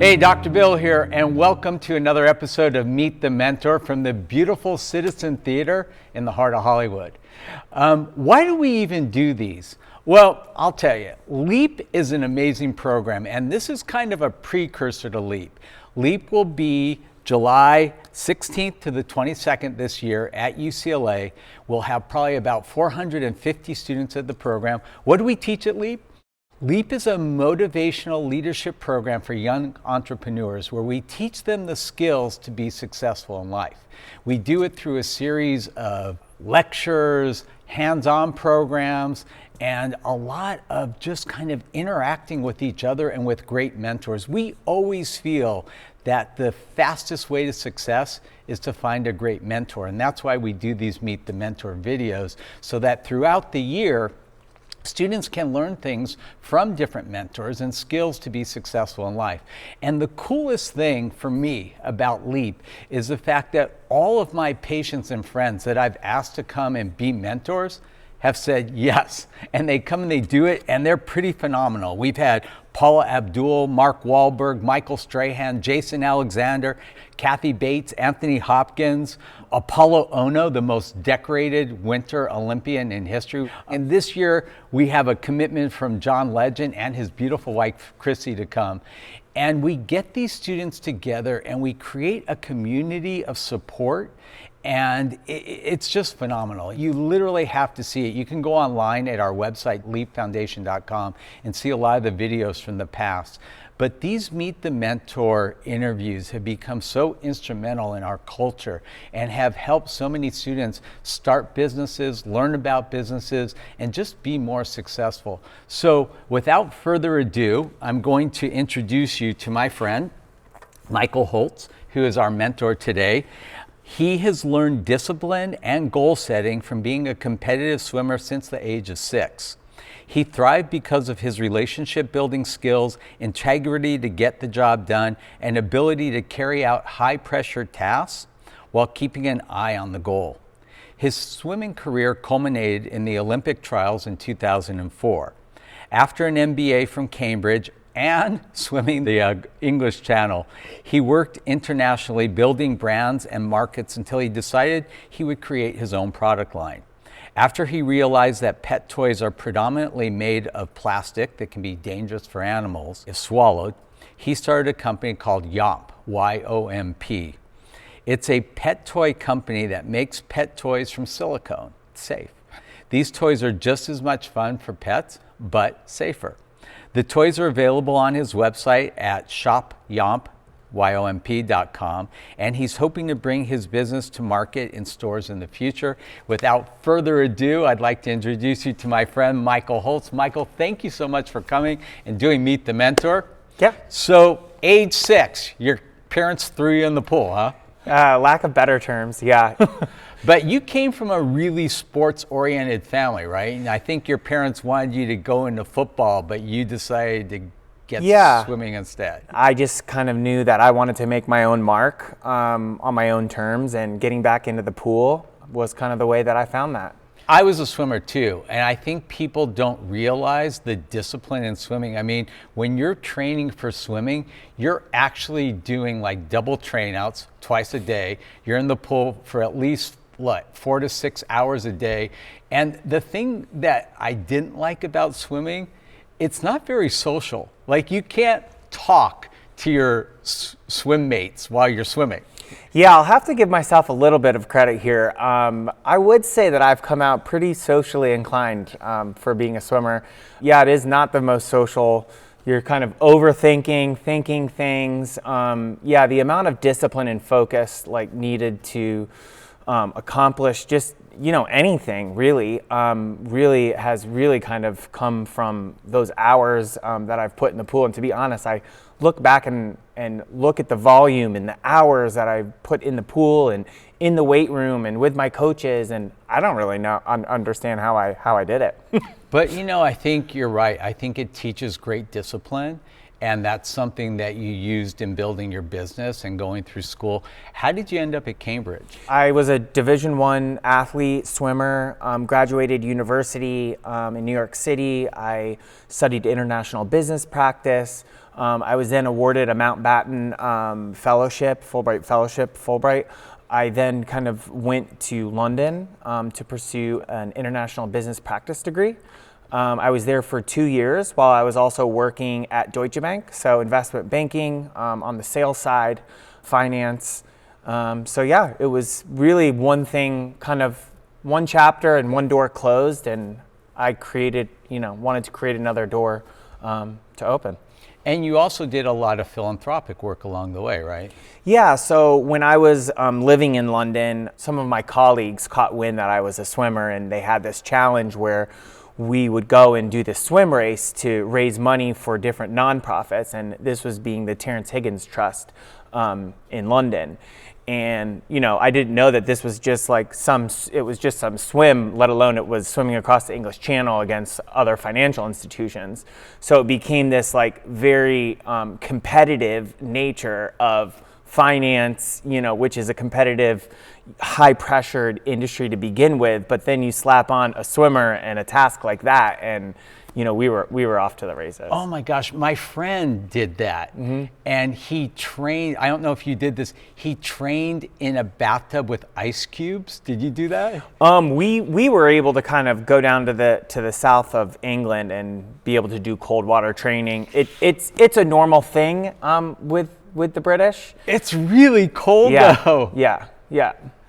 Hey, Dr. Bill here, and welcome to another episode of Meet the Mentor from the beautiful Citizen Theater in the heart of Hollywood. Why do we even do these? Well, I'll tell you, LEAP is an amazing program, and this is kind of a precursor to LEAP. LEAP will be July 16th to the 22nd this year at UCLA. We'll have probably about 450 students at the program. What do we teach at LEAP? LEAP is a motivational leadership program for young entrepreneurs where we teach them the skills to be successful in life. We do it through a series of lectures, hands-on programs, and a lot of just kind of interacting with each other and with great mentors. We always feel that the fastest way to success is to find a great mentor, and that's why we do these Meet the Mentor videos, so that throughout the year, students can learn things from different mentors and skills to be successful in life. And the coolest thing for me about LEAP is the fact that all of my patients and friends that I've asked to come and be mentors have said yes. And they come and they do it, and they're pretty phenomenal. We've had Paula Abdul, Mark Wahlberg, Michael Strahan, Jason Alexander, Kathy Bates, Anthony Hopkins, Apollo Ono, the most decorated Winter Olympian in history. And this year, we have a commitment from John Legend and his beautiful wife, Chrissy, to come. And we get these students together and we create a community of support, and it's just phenomenal. You literally have to see it. You can go online at our website, leapfoundation.com, and see a lot of the videos from the past. But these Meet the Mentor interviews have become so instrumental in our culture and have helped so many students start businesses, learn about businesses, and just be more successful. So without further ado, I'm going to introduce you to my friend, Michael Holtz, who is our mentor today. He has learned discipline and goal setting from being a competitive swimmer since the age of 6. He thrived because of his relationship building skills, integrity to get the job done, and ability to carry out high pressure tasks while keeping an eye on the goal. His swimming career culminated in the Olympic trials in 2004. After an MBA from Cambridge and swimming the English Channel, he worked internationally building brands and markets until he decided he would create his own product line. After he realized that pet toys are predominantly made of plastic that can be dangerous for animals if swallowed, he started a company called YOMP, Y-O-M-P. It's a pet toy company that makes pet toys from silicone. It's safe. These toys are just as much fun for pets, but safer. The toys are available on his website at shopyomp.com, and he's hoping to bring his business to market in stores in the future. Without further ado, I'd like to introduce you to my friend, Michael Holtz. Michael, thank you so much for coming and doing Meet the Mentor. Yeah. So, age 6, your parents threw you in the pool, huh? Lack of better terms, yeah. But you came from a really sports-oriented family, right? And I think your parents wanted you to go into football, but you decided to get swimming instead. I just kind of knew that I wanted to make my own mark on my own terms, and getting back into the pool was kind of the way that I found that. I was a swimmer too, and I think people don't realize the discipline in swimming. I mean, when you're training for swimming, you're actually doing like double train outs twice a day. You're in the pool for at least 4 to 6 hours a day. And the thing that I didn't like about swimming, it's not very social. Like, you can't talk to your swim mates while you're swimming. Yeah, I'll have to give myself a little bit of credit here. I would say that I've come out pretty socially inclined for being a swimmer. Yeah, it is not the most social. You're kind of overthinking, thinking things. Yeah, the amount of discipline and focus like needed to accomplish just, anything really, really has really kind of come from those hours that I've put in the pool. And to be honest, I look back and look at the volume and the hours that I put in the pool and in the weight room and with my coaches, and I don't really understand how I did it. But I think you're right. I think it teaches great discipline. and that's something that you used in building your business and going through school. How did you end up at Cambridge? I was a Division I athlete, swimmer, graduated university in New York City. I studied international business practice. I was then awarded a Mountbatten fellowship, Fulbright. I then kind of went to London to pursue an international business practice degree. I was there for 2 years while I was also working at Deutsche Bank, so investment banking on the sales side, finance. So yeah, it was really one thing, kind of one chapter and one door closed, and I wanted to create another door to open. And you also did a lot of philanthropic work along the way, right? Yeah, so when I was living in London, some of my colleagues caught wind that I was a swimmer, and they had this challenge where we would go and do this swim race to raise money for different nonprofits, and this was being the Terrence Higgins Trust in London. And I didn't know that this was just like some swim, let alone it was swimming across the English Channel against other financial institutions. So it became this like very competitive nature of finance, which is a competitive, high-pressured industry to begin with. But then you slap on a swimmer and a task like that, and we were off to the races. Oh my gosh, my friend did that, and he trained. I don't know if you did this. He trained in a bathtub with ice cubes. Did you do that? We were able to kind of go down to the south of England and be able to do cold water training. It's a normal thing with the British. It's really cold though. Yeah.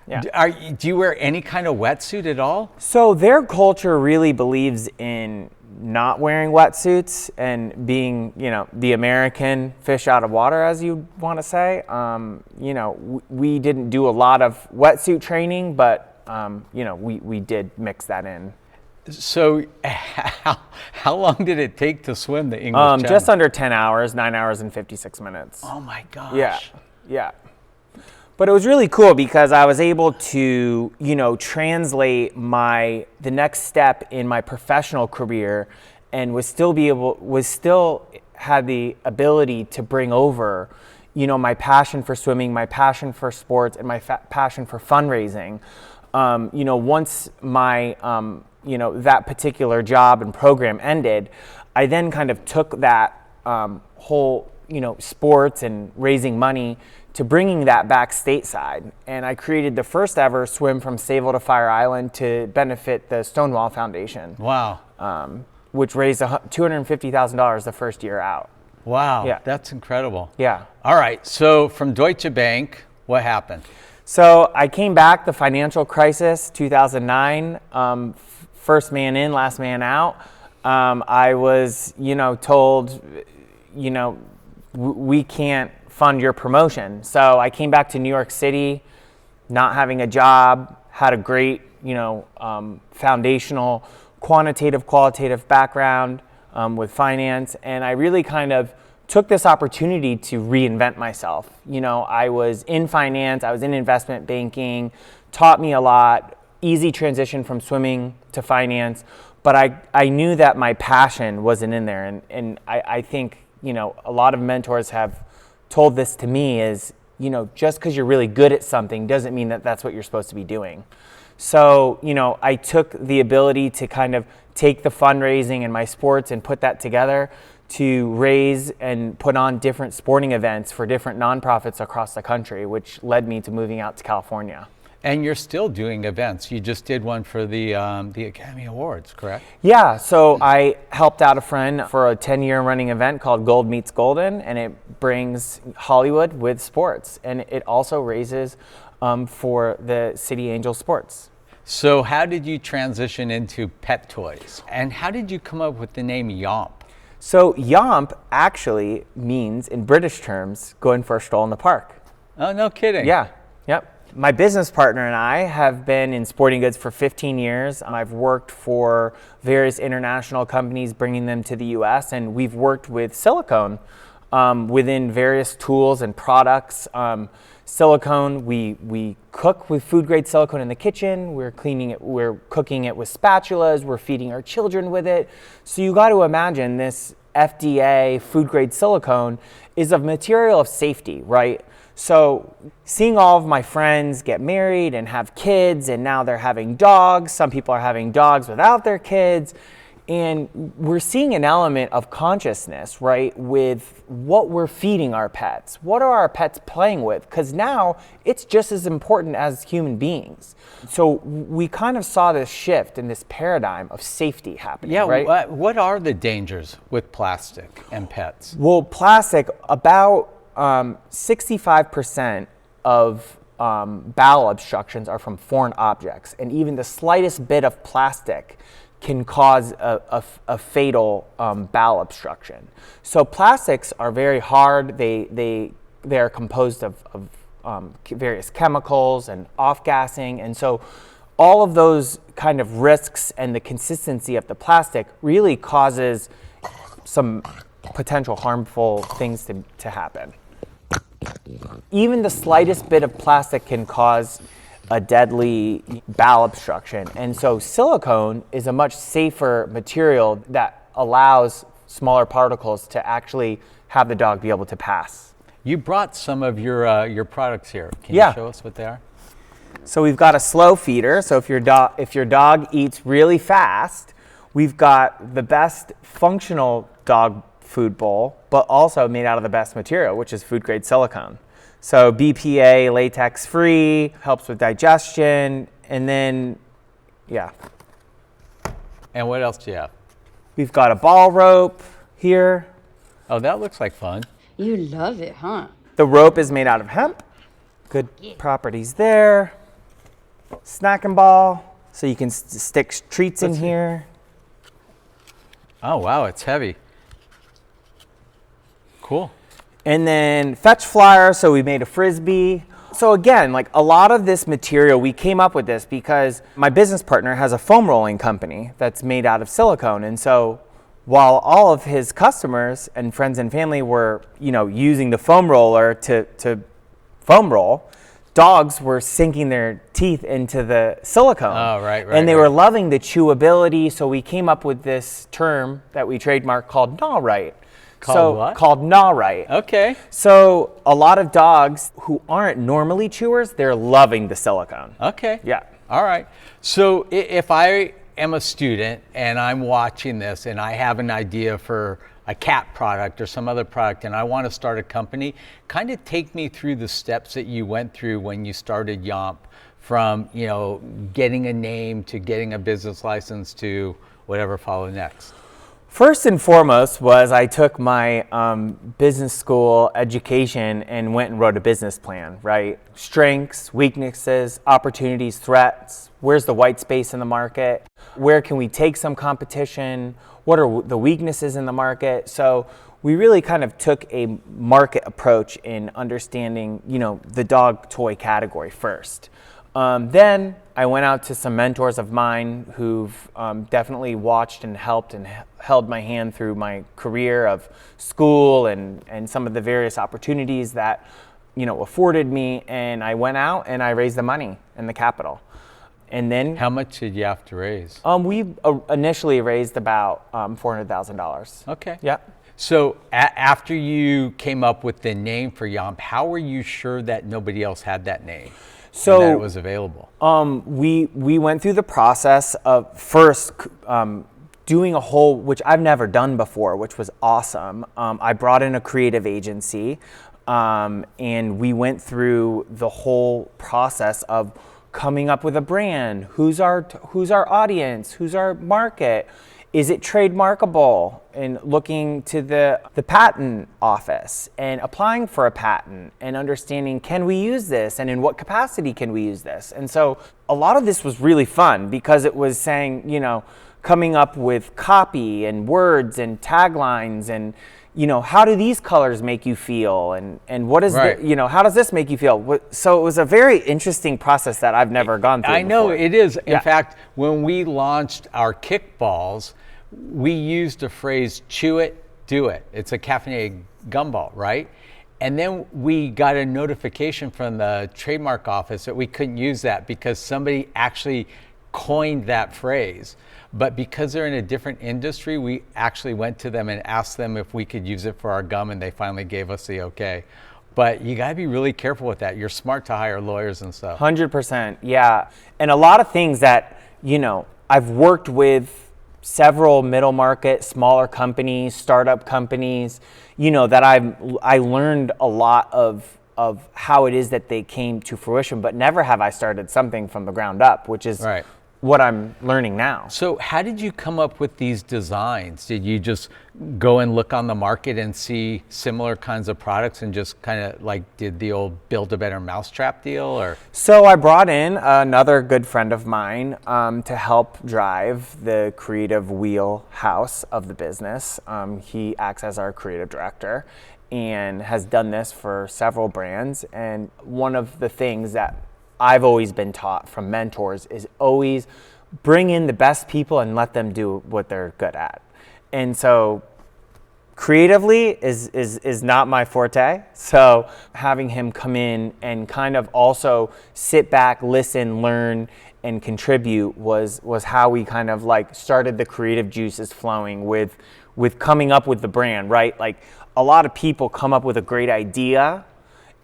Do you wear any kind of wetsuit at all? So their culture really believes in not wearing wetsuits and being, the American fish out of water, as you want to say. We didn't do a lot of wetsuit training, but we did mix that in. So how long did it take to swim the English Channel? Just under 10 hours, 9 hours and 56 minutes. Oh my gosh. Yeah. But it was really cool because I was able to, translate the next step in my professional career, and still had the ability to bring over, my passion for swimming, my passion for sports, and my passion for fundraising. Once my that particular job and program ended, I then kind of took that whole, sports and raising money to bringing that back stateside. And I created the first ever swim from Sayville to Fire Island to benefit the Stonewall Foundation. Wow. Which raised $250,000 the first year out. Wow, Yeah. That's incredible. Yeah. All right, so from Deutsche Bank, what happened? So I came back, the financial crisis, 2009, first man in, last man out. I was, told, we can't fund your promotion. So I came back to New York City, not having a job, had a great, foundational, qualitative background with finance. And I really kind of took this opportunity to reinvent myself. I was in finance, I was in investment banking, taught me a lot, easy transition from swimming to finance, but I knew that my passion wasn't in there. And I think, a lot of mentors have told this to me is, just because you're really good at something doesn't mean that that's what you're supposed to be doing. So, I took the ability to kind of take the fundraising and my sports and put that together to raise and put on different sporting events for different nonprofits across the country, which led me to moving out to California. And you're still doing events. You just did one for the Academy Awards, correct? Yeah, so I helped out a friend for a 10-year running event called Gold Meets Golden, and it brings Hollywood with sports. And it also raises for the City Angel Sports. So how did you transition into pet toys? And how did you come up with the name YOMP? So YOMP actually means, in British terms, going for a stroll in the park. Oh, no kidding. Yeah, yep. My business partner and I have been in sporting goods for 15 years. I've worked for various international companies, bringing them to the US, and we've worked with silicone within various tools and products. Silicone, we cook with food grade silicone in the kitchen. We're cleaning it, we're cooking it with spatulas. We're feeding our children with it. So you got to imagine this FDA food grade silicone is a material of safety, right? So seeing all of my friends get married and have kids, and now they're having dogs, some people are having dogs without their kids, and we're seeing an element of consciousness, right, with what we're feeding our pets. What are our pets playing with? Because now it's just as important as human beings. So we kind of saw this shift in this paradigm of safety happening, right? What are the dangers with plastic and pets? Well, plastic, about 65% of bowel obstructions are from foreign objects, and even the slightest bit of plastic can cause a fatal bowel obstruction. So plastics are very hard. They are composed of various chemicals and off-gassing, and so all of those kind of risks and the consistency of the plastic really causes some potential harmful things to happen. Even the slightest bit of plastic can cause a deadly bowel obstruction. And so silicone is a much safer material that allows smaller particles to actually have the dog be able to pass. You brought some of your products here. Can you show us what they are? So we've got a slow feeder. So if your dog eats really fast, we've got the best functional dog food bowl, but also made out of the best material, which is food grade silicone. So BPA, latex free, helps with digestion, and then, And what else do you have? We've got a ball rope here. Oh, that looks like fun. You love it, huh? The rope is made out of hemp. Good properties there. Snacking ball, so you can stick treats in here. Oh, wow, it's heavy. Cool. And then fetch flyer, so we made a Frisbee. So again, like a lot of this material, we came up with this because my business partner has a foam rolling company that's made out of silicone. And so while all of his customers and friends and family were, using the foam roller to foam roll, dogs were sinking their teeth into the silicone. Oh, right. And they were loving the chewability. So we came up with this term that we trademarked called Gnaw Right. Called Gnaw Right. Okay. So a lot of dogs who aren't normally chewers, they're loving the silicone. Okay. Yeah. All right. So if I am a student and I'm watching this and I have an idea for a cat product or some other product and I want to start a company, kind of take me through the steps that you went through when you started YOMP, from, getting a name to getting a business license to whatever followed next. First and foremost was I took my business school education and went and wrote a business plan, right? Strengths, weaknesses, opportunities, threats. Where's the white space in the market? Where can we take some competition? What are the weaknesses in the market? So we really kind of took a market approach in understanding, the dog toy category first. Then I went out to some mentors of mine who've definitely watched and helped and held my hand through my career of school and some of the various opportunities that, afforded me. And I went out and I raised the money and the capital. And then, how much did you have to raise? We initially raised about $400,000. Okay. Yeah. So after you came up with the name for YOMP, how were you sure that nobody else had that name? So and that it was available. We went through the process of first doing a whole, which I've never done before, which was awesome. I brought in a creative agency, and we went through the whole process of coming up with a brand. Who's our audience? Who's our market? Is it trademarkable? And looking to the patent office and applying for a patent and understanding, can we use this and in what capacity can we use this? And so a lot of this was really fun because it was saying, coming up with copy and words and taglines and, how do these colors make you feel? And what is, right. How does this make you feel? So it was a very interesting process that I've never gone through I know before. it is. Yeah. In fact, when we launched our kickballs, we used the phrase, chew it, do it. It's a caffeinated gumball, right? And then we got a notification from the trademark office that we couldn't use that because somebody actually coined that phrase. But because they're in a different industry, we actually went to them and asked them if we could use it for our gum, and they finally gave us the okay. But you gotta be really careful with that. You're smart to hire lawyers and stuff. 100%, yeah. And a lot of things that, I've worked with several middle market, smaller companies, startup companies, that I learned a lot of how it is that they came to fruition, but never have I started something from the ground up, which is right. What I'm learning now. So how did you come up with these designs? Did you just go and look on the market and see similar kinds of products and just kind of like did the old build a better mousetrap deal, or? So I brought in another good friend of mine to help drive the creative wheelhouse of the business. He acts as our creative director and has done this for several brands. And one of the things that I've always been taught from mentors is always bring in the best people and let them do what they're good at. And so creatively is not my forte. So having him come in and kind of also sit back, listen, learn, and contribute was how we kind of like started the creative juices flowing with coming up with the brand, right? Like a lot of people come up with a great idea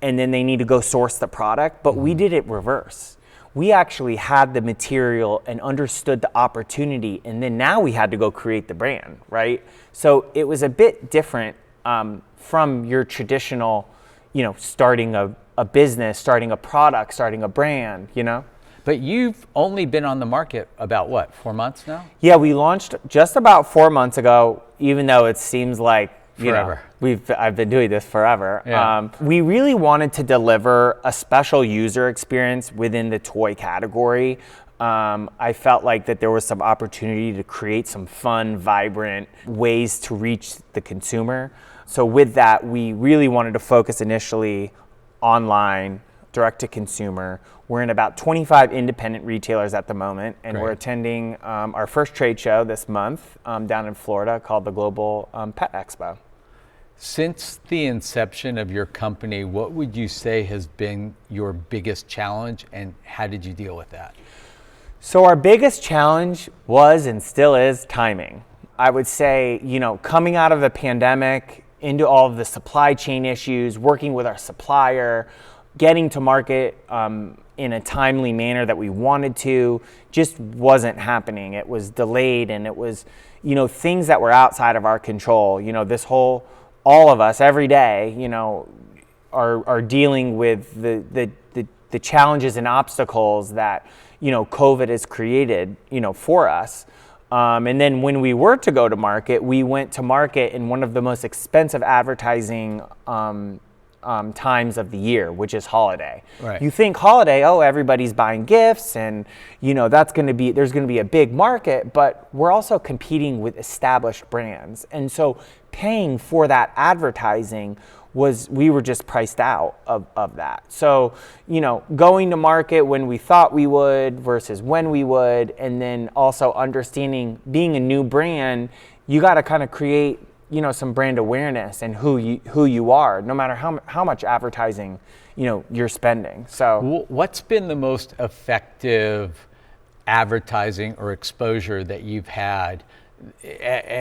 and then they need to go source the product, but we did it reverse. We actually had the material and understood the opportunity, and then now we had to go create the brand, right? So it was a bit different from your traditional, starting a business, starting a product, starting a brand, But you've only been on the market about what, 4 months now? Yeah, we launched just about 4 months ago, even though it seems like forever. I've been doing this forever. Yeah. We really wanted to deliver a special user experience within the toy category. I felt like that there was some opportunity to create some fun, vibrant ways to reach the consumer. So with that, we really wanted to focus initially online, direct to consumer. We're in about 25 independent retailers at the moment, and Great. We're attending our first trade show this month down in Florida called the Global Pet Expo. Since the inception of your company, what would you say has been your biggest challenge, and how did you deal with that? So our biggest challenge was and still is timing. I would say, coming out of the pandemic into all of the supply chain issues, working with our supplier, getting to market in a timely manner that we wanted to, just wasn't happening. It was delayed, and it was, things that were outside of our control. All of us every day, are dealing with the challenges and obstacles that, COVID has created, for us. And then when we were to go to market, we went to market in one of the most expensive advertising times of the year, which is holiday. Right. You think holiday, everybody's buying gifts, and there's going to be a big market, but we're also competing with established brands, and so paying for that advertising we were just priced out of that. So going to market when we thought we would versus when we would, and then also understanding being a new brand, you got to kind of create some brand awareness and who you are, no matter how much advertising you're spending. So what's been the most effective advertising or exposure that you've had,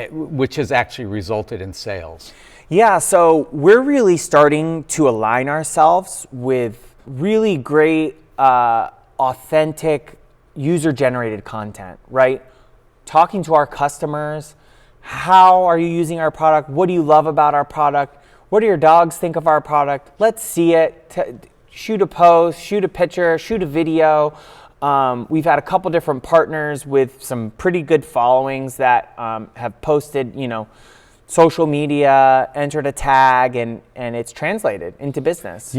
which has actually resulted in sales? Yeah, so we're really starting to align ourselves with really great, authentic, user-generated content, right? Talking to our customers. How are you using our product? What do you love about our product? What do your dogs think of our product? Let's see it. Shoot a post, shoot a picture, shoot a video. We've had a couple different partners with some pretty good followings that have posted, social media, entered a tag, and it's translated into business.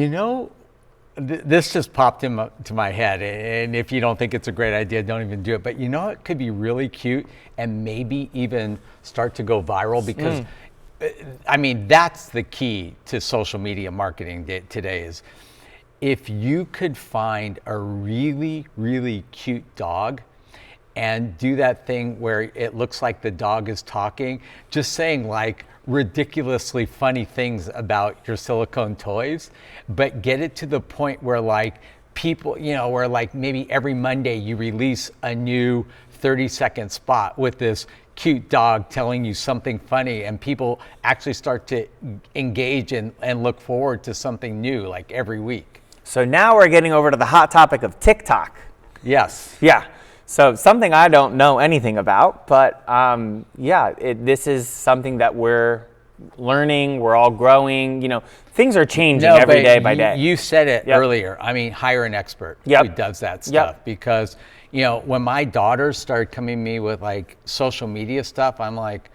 This just popped into my head, and if you don't think it's a great idea, don't even do it. But it could be really cute and maybe even start to go viral, because that's the key to social media marketing today is if you could find a really, really cute dog and do that thing where it looks like the dog is talking, just saying like ridiculously funny things about your silicone toys, but get it to the point where like people, where like maybe every Monday you release a new 30-second spot with this cute dog telling you something funny, and people actually start to engage and look forward to something new like every week. So now we're getting over to the hot topic of TikTok. Yes. Yeah. So something I don't know anything about, but this is something that we're learning. We're all growing. Things are changing every day by day. You said it earlier. I mean, hire an expert who does that stuff because when my daughters started coming to me with like social media stuff, I'm like,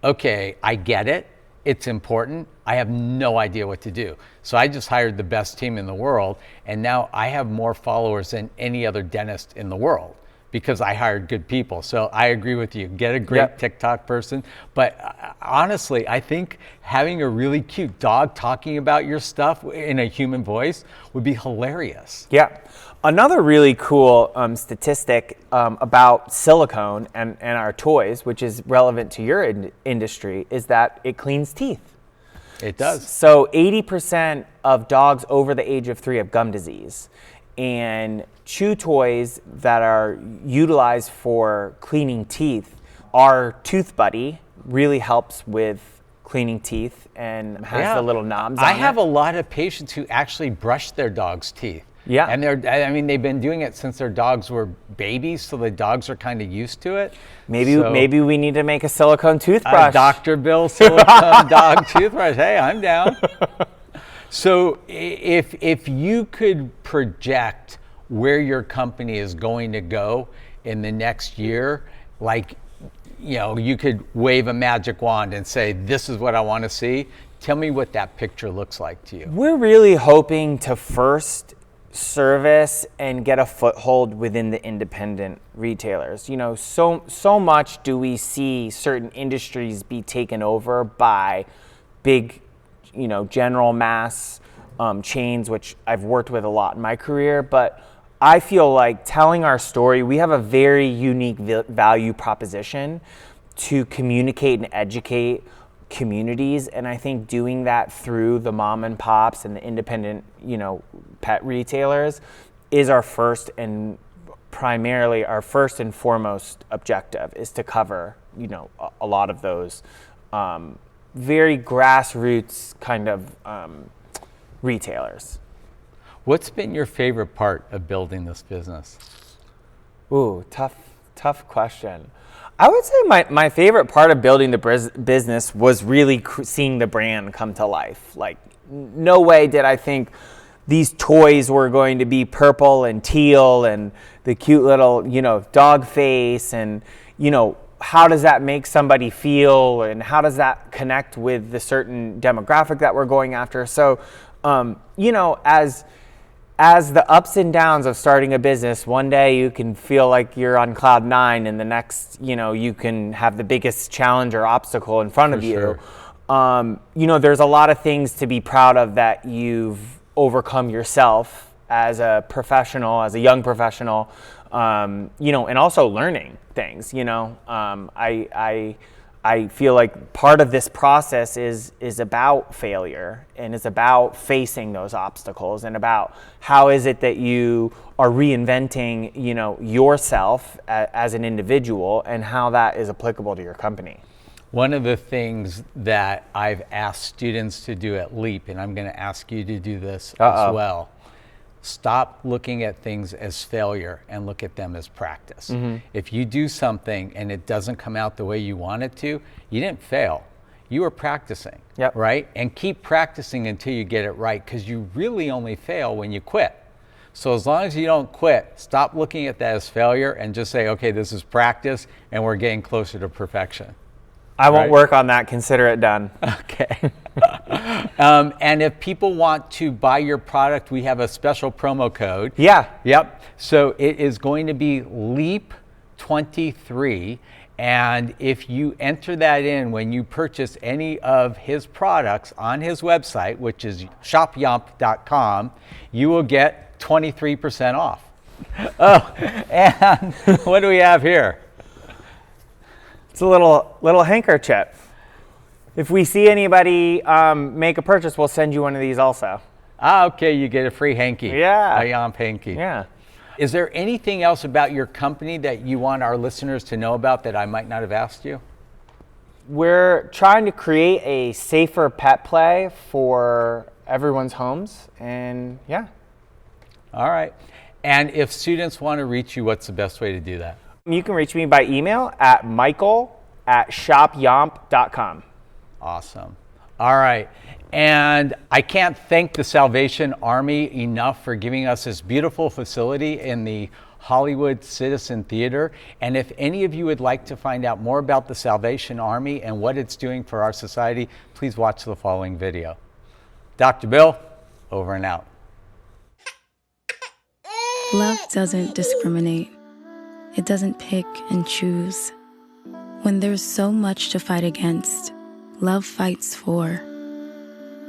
okay, I get it. It's important. I have no idea what to do. So I just hired the best team in the world, and now I have more followers than any other dentist in the world because I hired good people. So I agree with you. Get a great TikTok person. But honestly, I think having a really cute dog talking about your stuff in a human voice would be hilarious. Yeah. Another really cool statistic about silicone and our toys, which is relevant to your industry, is that it cleans teeth. It does. So 80% of dogs over the age of 3 have gum disease. And chew toys that are utilized for cleaning teeth, our Tooth Buddy really helps with cleaning teeth and has the little knobs on it. I have a lot of patients who actually brush their dog's teeth. Yeah. And they've been doing it since their dogs were babies, so the dogs are kind of used to it. Maybe we need to make a silicone toothbrush. Dr. Bill silicone dog toothbrush. Hey, I'm down. So if you could project where your company is going to go in the next year, like, you could wave a magic wand and say, this is what I want to see. Tell me what that picture looks like to you. We're really hoping to first service and get a foothold within the independent retailers. So much do we see certain industries be taken over by big, general mass chains, which I've worked with a lot in my career. But I feel like telling our story, we have a very unique value proposition to communicate and educate communities, and I think doing that through the mom and pops and the independent, pet retailers is our first and foremost objective, is to cover, a lot of those very grassroots kind of retailers. What's been your favorite part of building this business? Ooh, tough question. I would say my favorite part of building the business was really seeing the brand come to life. Like, no way did I think these toys were going to be purple and teal and the cute little, dog face, and, how does that make somebody feel, and how does that connect with the certain demographic that we're going after? So, as the ups and downs of starting a business, one day you can feel like you're on cloud 9, and the next, you can have the biggest challenge or obstacle in front of you. Sure. There's a lot of things to be proud of that you've overcome yourself as a professional, as a young professional, and also learning things. I feel like part of this process is about failure, and is about facing those obstacles, and about how is it that you are reinventing, yourself as an individual, and how that is applicable to your company. One of the things that I've asked students to do at LEAP, and I'm going to ask you to do this as well, stop looking at things as failure and look at them as practice. Mm-hmm. If you do something and it doesn't come out the way you want it to, you didn't fail. You were practicing, right? And keep practicing until you get it right, because you really only fail when you quit. So as long as you don't quit, stop looking at that as failure and just say, okay, this is practice and we're getting closer to perfection. I won't work on that. Consider it done. Okay. And if people want to buy your product, we have a special promo code. Yeah. Yep. So it is going to be LEAP23. And if you enter that in when you purchase any of his products on his website, which is shopyomp.com, you will get 23% off. Oh, and what do we have here? It's a little handkerchief. If we see anybody make a purchase, we'll send you one of these also. Ah, okay, you get a free hanky. Yeah. A YOMP hanky. Yeah. Is there anything else about your company that you want our listeners to know about that I might not have asked you? We're trying to create a safer pet play for everyone's homes, and yeah. All right. And if students want to reach you, what's the best way to do that? You can reach me by email at michael@shopyomp.com. Awesome. All right. And I can't thank the Salvation Army enough for giving us this beautiful facility in the Hollywood Citizen Theater. And if any of you would like to find out more about the Salvation Army and what it's doing for our society, please watch the following video. Dr. Bill, over and out. Love doesn't discriminate. It doesn't pick and choose. When there's so much to fight against, love fights for.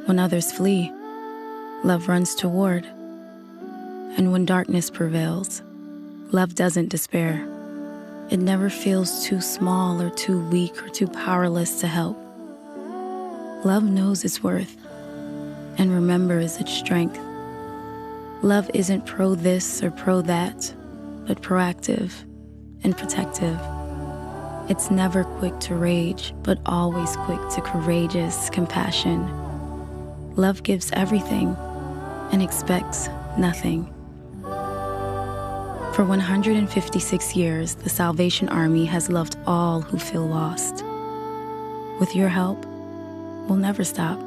When others flee, love runs toward. And when darkness prevails, love doesn't despair. It never feels too small or too weak or too powerless to help. Love knows its worth and remembers its strength. Love isn't pro this or pro that, but proactive and protective. It's never quick to rage, but always quick to courageous compassion. Love gives everything and expects nothing. For 156 years, the Salvation Army has loved all who feel lost. With your help, we'll never stop.